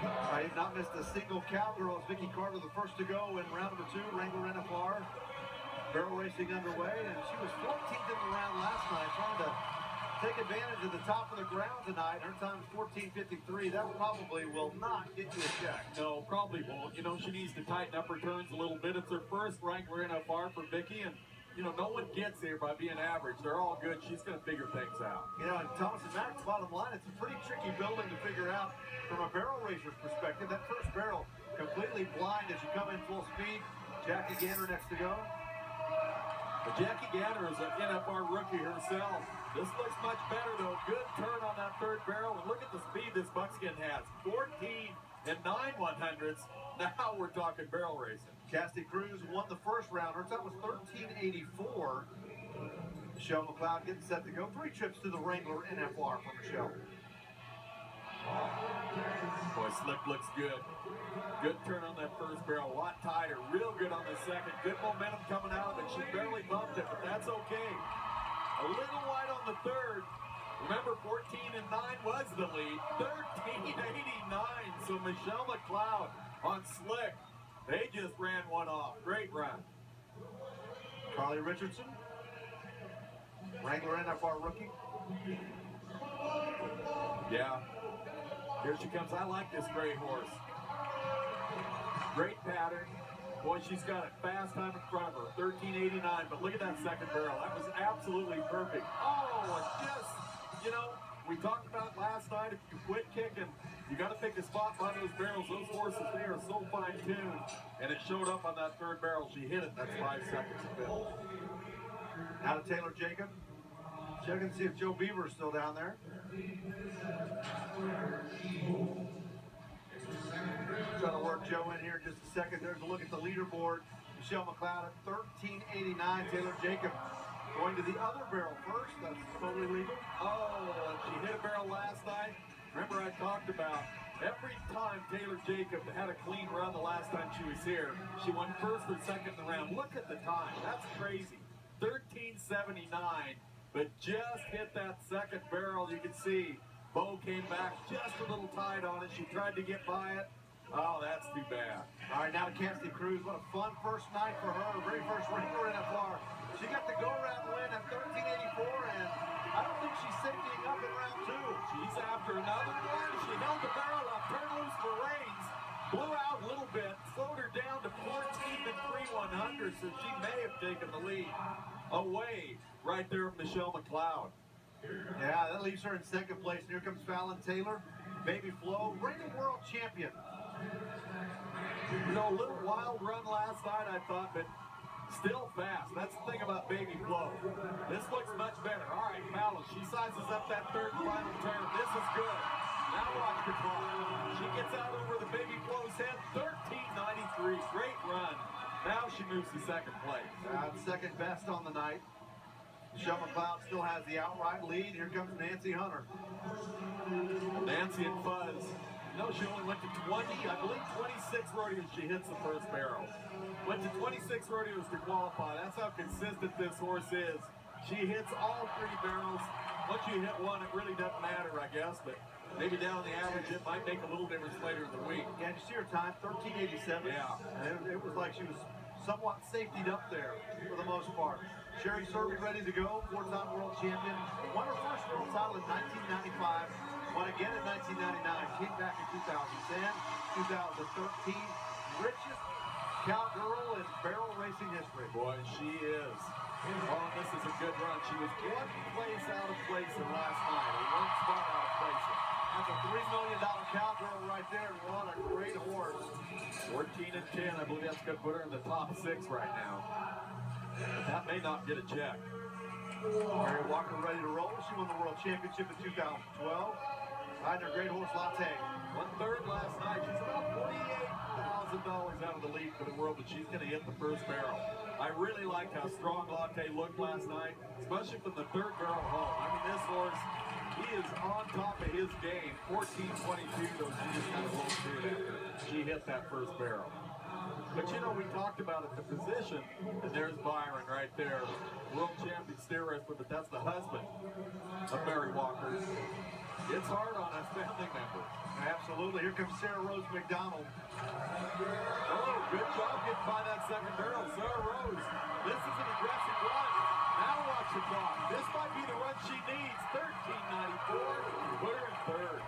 I have not missed a single cowgirl as Vicky Carter, the first to go in round number 2, Wrangler NFR. Barrel racing underway, and she was 14th in the round last night, trying to take advantage of the top of the ground tonight. Her time is 14:53. That probably will not get you a check. No, probably won't. You know, she needs to tighten up her turns a little bit. It's her first Wrangler NFR for Vicky, and you know, no one gets here by being average. They're all good. She's going to figure things out. You know, and Thomas and Max, bottom line, it's a pretty tricky building to figure out from a barrel racer's perspective. That first barrel completely blind as you come in full speed. Jackie Gander next to go. But Jackie Gander is an NFR rookie herself. This looks much better, though. Good turn on that third barrel. And look at the speed this buckskin has. 14 and 9/100ths. Now we're talking barrel racing. Cassidy Cruz won the first round. Her time was 13:84. Michelle McLeod getting set to go. 3 trips to the Wrangler NFR for Michelle. Boy, Slick looks good. Good turn on that first barrel. A lot tighter. Real good on the second. Good momentum coming out of it. She barely bumped it, but that's okay. A little wide on the third. Remember, 14 and 9 was the lead. 13:89. So Michelle McLeod on Slick. They just ran one off. Great run. Carly Richardson, Wrangler NFR rookie. Yeah. Here she comes. I like this gray horse. Great pattern. Boy, she's got a fast time in front of her. 13:89. But look at that second barrel. That was absolutely perfect. Oh, just, you know, we talked about last night, if you quit kicking, you got to pick a spot by those barrels. Those horses, they are so fine-tuned. And it showed up on that third barrel. She hit it. That's 5 seconds to finish. Out of Taylor Jacob. Checking to see if Joe Beaver is still down there. Trying to work Joe in here in just a second. There's a look at the leaderboard. Michelle McLeod at 13:89. Taylor Jacob going to the other barrel first. That's totally legal. Oh, she hit a barrel last night. Remember I talked about every time Taylor Jacob had a clean run the last time she was here, she won first or second in the round. Look at the time. That's crazy. 13:79, but just hit that second barrel. You can see Bo came back just a little tight on it. She tried to get by it. Oh, that's too bad. All right, now to Cassidy Cruz. What a fun first night for her. Very first Wrangler NFR. She got the go-around win at 13:84, and I don't think she's safetying up in round 2. She's after another one. She held the barrel up, turned loose for reins, blew out a little bit, slowed her down to 14 and 3/100, so she may have taken the lead away right there from Michelle McLeod. Yeah, that leaves her in second place. And here comes Fallon Taylor, Baby Flo, reigning world champion. You know, a little wild run last night, I thought, but still fast. That's the thing about Baby Flo. This looks much better. All right, Fallon, she sizes up that third and final turn. This is good. Now watch the clock. She gets out over the Baby Flo's head. 13:93. Great run. Now she moves to second place. Second best on the night. Michelle McLeod still has the outright lead. Here comes Nancy Hunter. Nancy and Fuzz. You know, she only went to 20, I believe 26 rodeos she hits the first barrel. Went to 26 rodeos to qualify. That's how consistent this horse is. She hits all 3 barrels. Once you hit one, it really doesn't matter, I guess, but maybe down the average, it might make a little difference later in the week. Yeah, did you see her time? 13:87. Yeah. And it was like she was somewhat safetied up there for the most part. Sherry Serby ready to go, 4-time world champion. Won her first world title in 1995. Won again in 1999. Came back in 2010, 2013. Richest cowgirl in barrel racing history. Boy, she is. Oh, this is a good run. She was 1 place out of place in last night. 1 spot out of place. That's a $3 million cowgirl right there. What a great horse. 14 and 10. I believe that's going to put her in the top 6 right now. But that may not get a check. Mary Walker ready to roll. She won the world championship in 2012. Riding her great horse Latte. 1/3 last night. She's about $48,000 out of the lead for the world, but she's going to hit the first barrel. I really liked how strong Latte looked last night, especially from the third barrel home. I mean, this horse, he is on top of his game. 14:22, though she just kind of rolled through after she hit that first barrel. But you know, we talked about it, the position, and there's Byron right there, world champion steer wrestler, but that's the husband of Mary Walker. It's hard on us family members. Absolutely. Here comes Sarah Rose McDonald. Oh, good job getting by that second barrel. Sarah Rose. This is an aggressive run. Now watch the clock. This might be the run she needs. 13.94. Put her in third.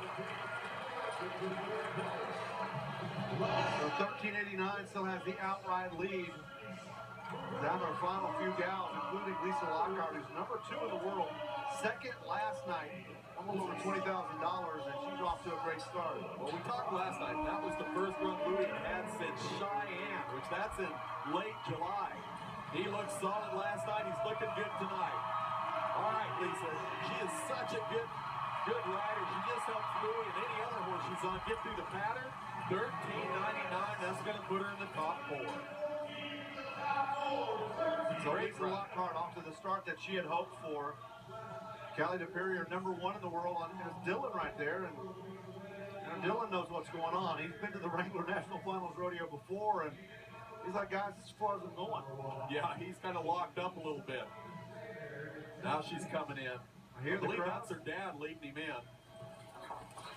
So 13.89 still has the outright lead. Down to our final few gals, including Lisa Lockhart, who's number 2 in the world, second last night, almost over $20,000, and she's off to a great start. Well, we talked last night. That was the first run Louis had since Cheyenne, which that's in late July. He looked solid last night. He's looking good tonight. All right, Lisa. She is such a good rider. She just helps Louis and any other horse she's on get through the pattern. 13.99. That's going to put her in the top 4. So Lisa Lockhart off to the start that she had hoped for. Callie DePerrier, number 1 in the world, there's Dylan right there, and Dylan knows what's going on. He's been to the Wrangler National Finals Rodeo before, and he's like, guys, as far as I'm going. Yeah, he's kind of locked up a little bit. Now she's coming in. I believe that's her dad leading him in.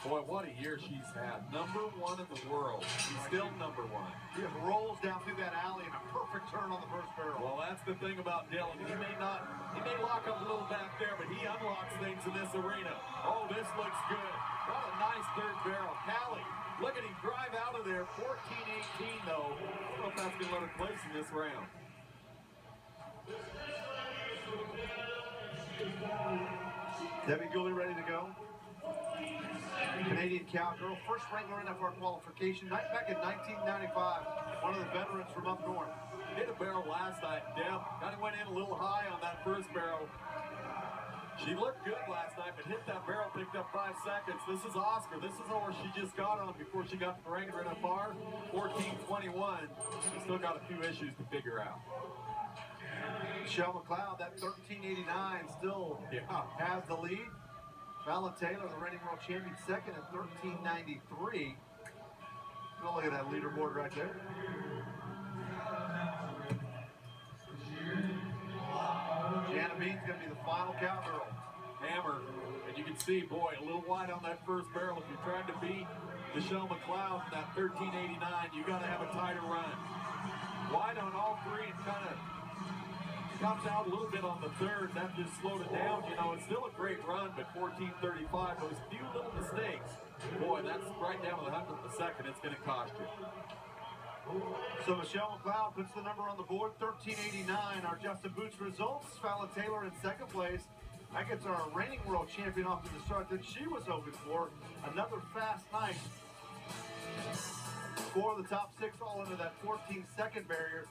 Boy, what a year she's had. Number 1 in the world. She's still number 1. He just rolls down through that alley in a perfect turn on the first barrel. Well, that's the thing about Dylan. He may lock up a little back there, but he unlocks things in this arena. Oh, this looks good. What a nice third barrel. Callie, look at him drive out of there. 14.18 though. I don't know if that's going to let her place in this round. Debbie Gooley ready to go. Canadian cowgirl, first Wrangler NFR qualification, back in 1995. One of the veterans from up north. Hit a barrel last night. Deb kind of went in a little high on that first barrel. She looked good last night, but hit that barrel, picked up 5 seconds. This is Oscar. This is a horse she just got on before she got to the Wrangler NFR. 14.21. She's still got a few issues to figure out. Michelle McLeod, that 13.89 still has the lead. Fallon Taylor, the reigning world champion, second at 13.93. Look at that leaderboard right there. Jana Bean's going to be the final cowgirl. Hammer, and you can see, boy, a little wide on that first barrel. If you're trying to beat Michelle McLeod, that 13.89, you got to have a tighter run. Wide on all 3 and kind of comes out a little bit on the third. That just slowed it down. You know, it's still a great run, but 14.35, those few little mistakes. Boy, that's right down to the 100th of a second. It's going to cost you. So Michelle McLeod puts the number on the board, 13.89. Our Justin Boots results, Fallon Taylor in second place. That gets our reigning world champion off to the start that she was hoping for. Another fast night. 4 of the top 6 all under that 14-second barrier.